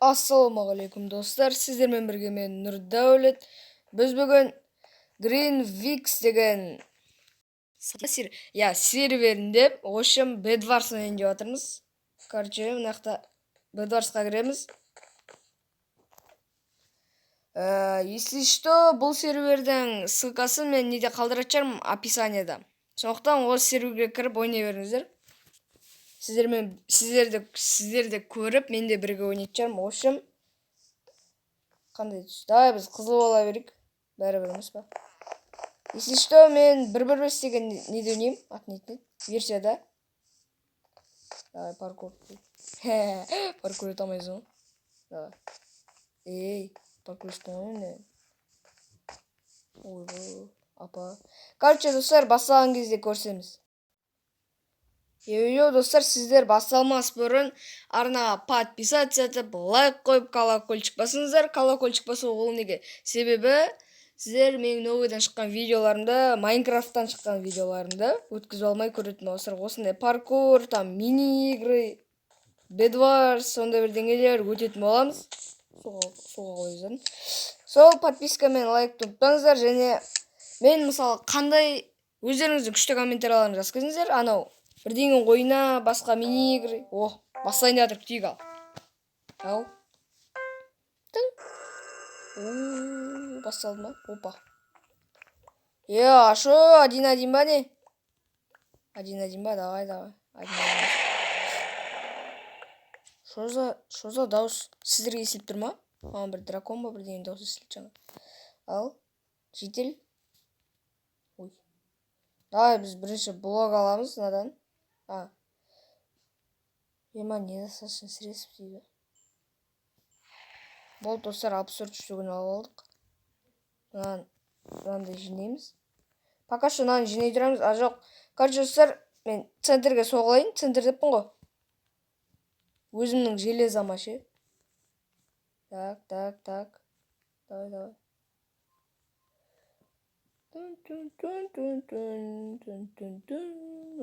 Ассалаумағалейкум достар, сіздермен бірге мен Нұрдәулет. Біз бүгін Green Wix деген серверінде, общем, Bedwars ойнайын деп жатырмыз. Короче, мынақта Bedwarsқа кіреміз. Если что, бұл сервердің ссылкасын мен неде қалдыратын шығармын, описанияда. Сондықтан осы серверге кіріп ойнай беріңіздер. Сіздерді көріп, мен де бірге ойнайтын шығармын. В общем, қандай түс? Давай біз қызыл бола берейік. Бәрібір емес па? Если что, мен 1.1.5 деген неде ойнаймын, атнетінен, версияда. Давай, паркур. Паркур ете алмайсың ғой. Давай. Ей, паркур ете алмайсың. Ой, апа. Короче, достар, басталған кезде көрсеміз. Йо, достар, сіздер басталмас бұрын арнаға подписаться етіп, лайк қойып, колокольчик басыңыздар. Колокольчик басу ол неге? Себебі сіздер менің новыйдан шыққан видеоларымды, Майнкрафттан шыққан видеоларымды өткізіп алмай көретін болсаңыздар. Осындай паркур, там мини-игры, Bedwars, сондай бірдеңелер өтетін боламыз. Соға қойыздан. Сол подписка мен лайк тұтпаңыздар, және мен мысалы қандай өздеріңіздің күшті комментарияларыңызды жазыңыздар. Анау бірдеңе ойна, басқа мини-игры. Бастайын деп жатыр, күтейік ал. Ау. Тың. Басталды ма? Опа. Шо, 1-1 ба не? 1-1 ба, давай. 1-1. Шо за дауыс? Сіздерге естіліп тұр ма? Бір дракон ба, бірдеңе дауыс естіліп жаңа. Ал, житель. Ой. Давай, біз бірінші блог аламыз, надан. Недостаточно средств дейді. Бұл достар 64 штугін алып алдық. Мынандай жинаймыз. Пока что мынаны жинай тұрамыз. Жоқ. Короче, достар, мен центрге соғылайын. Центр деппін ғой. Өзімнің железама ше. Так. Давай. В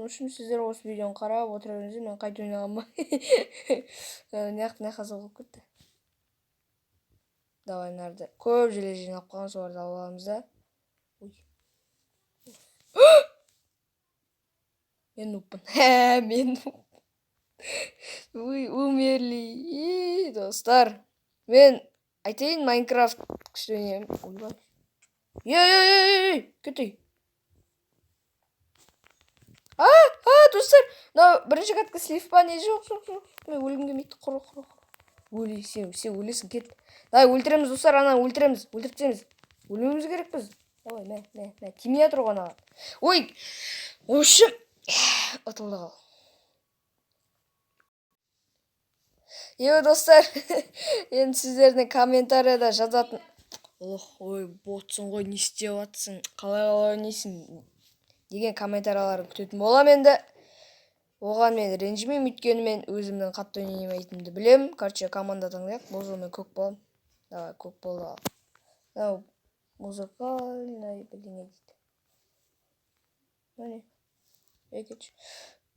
общем, сіздер осы видеоны қарап отыра беріңіздер, мен қайта ойнағанмын. Неққа соғылып кетті. Давай, нәрді. Көп желе жинап қалған, соларды алып аламыз да. Мен нуппын. Мен нуппын. Умерли. Достар, мен айтайын, Майнкрафт күшті ойнаймын. Кетей. Достар, бірінші катқа слив па, не жоқ. Мен өлгім келмейді, құр. Өлей, сен өлесің, кет. Давай, өлтіреміз, достар, ананы өлтіреміз, өлтіртеміз. Өлмеуіміз керек біз. Давай, мә, тимей жатыр ғой анаға. Ой, общем, ұтылды қал. Достар, енді сіздердің комментарияда жазатын. Ой, ботсың ғой, не істеп жатсың, қалай ойнайсың деген комментарияларын күтетін болам енді. Оған мен ренжімеймін, өйткені мен өзімнің қатты ойнамайтынымды білем. Короче, команда таңдайық. Бұл жолы мен көк болам. Давай, көк болды ал. Музыкальный бірдеңе дейді.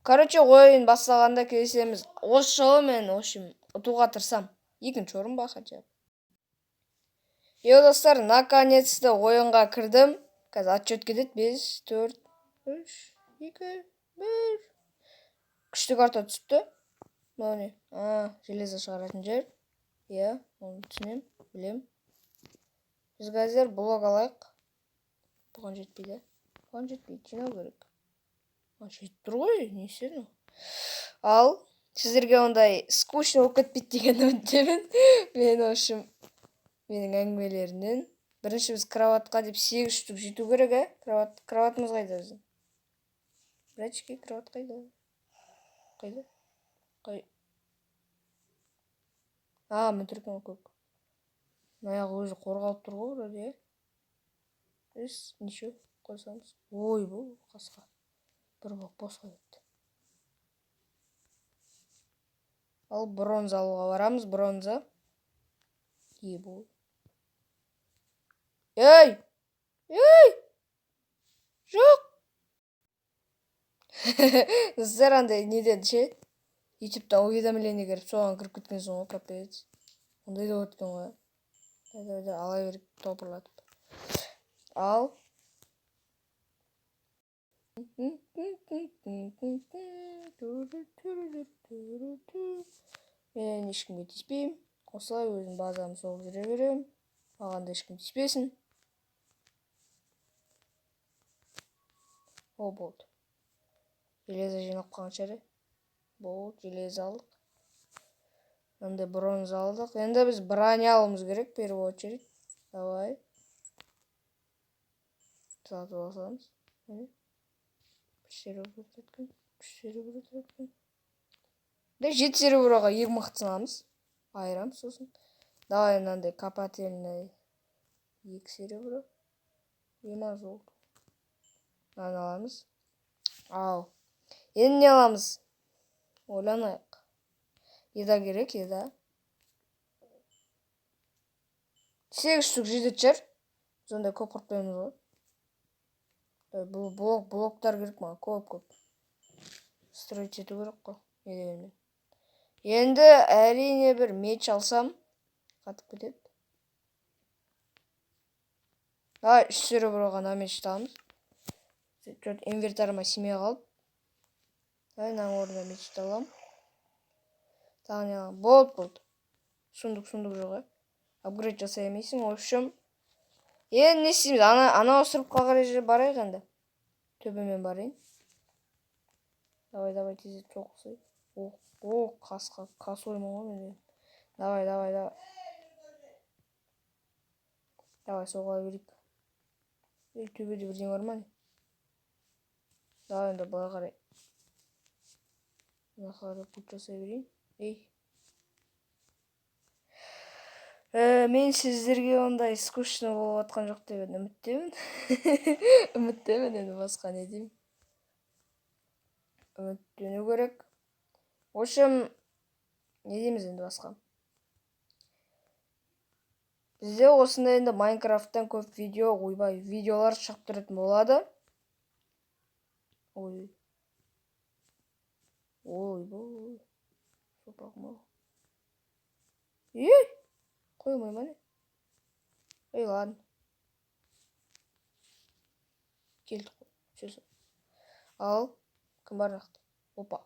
Короче, ойын бастағанда келесеміз. Осы жолы мен, ұтуға тырсам. Екінші орын ба хотя. Достар, наконец-то ойынға кірдім. Қазір отчет кетеді. 5, 4, 3, 2, 1. Күшті карта түсіпті. Міне. Железо шығаратын жер. Оны түсінем, білем. Біз қазір блок алайық. Бұған жетпейді. Жинау керек. Жетіп тұр ғой, не істедің? Ал, сіздерге ондай скучно болып кетпейді деген үміттемін. Мен, общем, менің әңгімелерінен. Бірінші біз кроватқа деп 8 штук жету керек, кроватымыз қайда біздің? Братчики, кроват қайда? Қайда? Мен түркен көк. Маяғы өзі қорғалып тұр ғой, вроде. Ничего, қойсаңыз. Ой, бұл қасқа. Бір босқа кетті. Ал бронза алуға барамыз, бронза. Бұл. Ей! Жоқ! Достар, андай неден ше? Ютубтан уведомление керіп, соған кіріп кеткен соң ғой, капец. Ондай да өткен ғой. Ала беріп топырлатып. Ал. Мен ешкімге тиіспеймін. Осылай өзім базамды соғып жүре беремін. Маған да ешкім тиіспесін. О, болды. Железо жинап қалған шығар. Болды, железо алдық. Енді бронза алдық. Енді біз броня алуымыз керек, в первую очередь. Давай. Сатып алсамыз. Серебро. Да, 7 сереброға 2 мықтысын аламыз. Айырамыз сосын. Давай мынандай копательный 2 серебро. Емаз болды. Мынаны аламыз. Ал. Енді не аламыз? Ойланайық. Еда керек, еда. 8 штук жетеді шығар. Сондай көп құртпаймыз ғой. Бұл блоктар керек маған, көп. Строить ету керек қой. Едегенмен. Енді әрине бір меч алсам қатып кетеді. Давай 3 сереброға на меч аламыз. Инвентарыма симей қалып. Давай мынаның орнына меч аламын. Тағы не аламын? Болды. Сундук жоқ. Апгрейд жасай емейсің. В общем, енді не істейміз? Ана сұрыпқа қарай барайық енді. Төбемен барайын. Давай тезет жоқ қылсай. О, қас оймын ғой мен. Давай. Давай соғыла берейік. Төбеде бірдеңе бар ма? Давай енді былай қарай. Бұна қарай путь жасай берейін. Мен сіздерге ондай скучно болып атқан жоқ деп үміттемін. Үміттемін, енді басқа не деймін. Үміттену керек. В общем, не дейміз енді басқа. Бізде осында енді Майнкрафттан көп видеолар шығып тұратын болады. Ой. Сопақма. Қоймай ма не? Ладно. Келдік қой. Сөз. Ал. Кім бар нақты? Опа.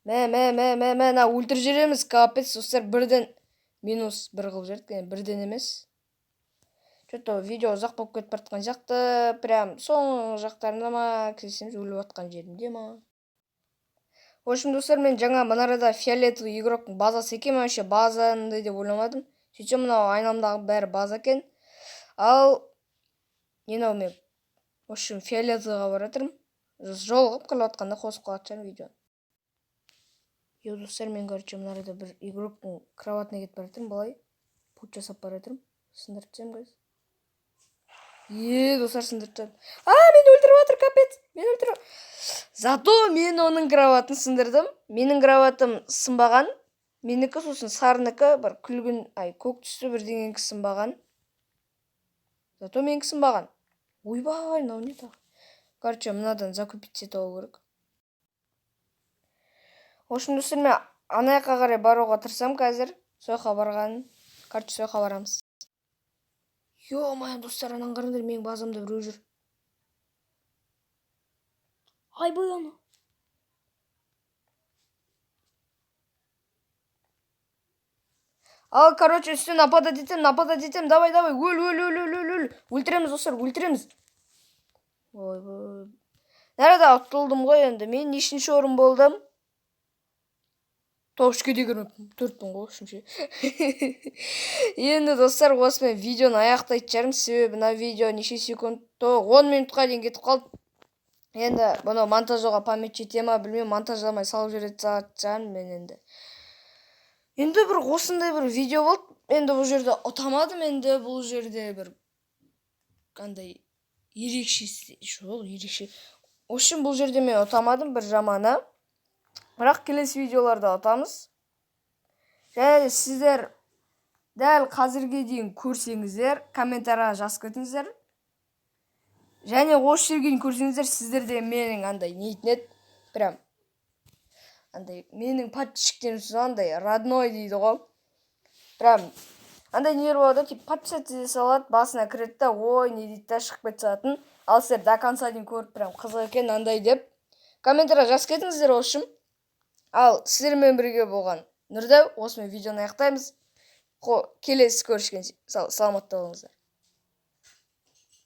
Мә, өлтір жүреміз. Капец, достар бірден минус 1 қылып жердік. Бірден емес. Что-то видео ұзақ болып кетіп бартқан жақты. Прям соң жақтарында ма, кесеміз өліп атқан жерінде ма. В общем, достар, мен жаңа мынарада фиолетовый игроктың базасы екен. Мен вообще базанды деп ойламадым. Сөйтсем мынау айналамдағы бәрі база екен. Ал енау мен в общем фиолетовыйға баратырмын. Жолығып қылып атқанда қосып қалатшан видео. Достар, мен короче мынарада бір игроктың кроватына кетіп баратырмын. Былай путь жасап баратырмын. Сындырып тастаймын, guys. Достар, сындырып тастадым. Мені өлтіріп жатыр, капец. Зато мен оның кроватын сындырдым. Менің кроватым сынбаған. Менікі сосын сарыныкі бір күлгін, көк түсті бірдеңенікі сынбаған. Зато менікі сынбаған. Ойбай, мынау не тағы? Короче, мынадан закупить сет алу керек. В общем, достар, мен ана жаққа қарай баруға тырысам қазір. Сойқа барған. Короче, сойқа барамыз. Ё-моё, достар, анан қараңдар, менің базамда біреу жүр. Айбай ана. Ал, короче, үстіне нападать етем. Давай, өл. Өлтіреміз, достар, өлтіреміз. Ойбай. Нәреді атылдым ғой енді. Мен нешінші орын болдым? Тоғышке де кірмеппін. 4-пін ғой, үшінші. Енді, достар, осымен видеоны аяқтайтын шығармын. Себебі мына видео неше секунд? 10 минутқа дейін кетіп қалды. Енді бұны монтаждауға память жете ма, білмеймін, монтажламай салып жіберетін сағат мен енді. Енді бір осындай бір видео болды. Енді бұл жерде ұтамадым, енді бұл жерде бір қандай ерекше. В общем, бұл жерде мен ұтамадым, бір жаманы. Бірақ келесі видеоларда ұтамыз. Және сіздер дәл қазірге дейін көрсеңіздер, комментарияға жазып кетіңіздер. Және осы жерге көрсеңіздер, сіздер де менің андай нейтін еді. Прям андай менің подписчиктерім андай родной дейді ғой. Прям андай нелер болады, тип подписаться ете салады, басына кіреді да, ой, не дейді да, шығып кете салатын. Ал сіздер до конца дейін көріп, прям қызық екен андай деп. Комментария жазып кетіңіздер общем. Ал сіздермен бірге болған Нұрдәу, осымен видеоны аяқтаймыз. Келесі көрішкенше саламатта болыңыздар.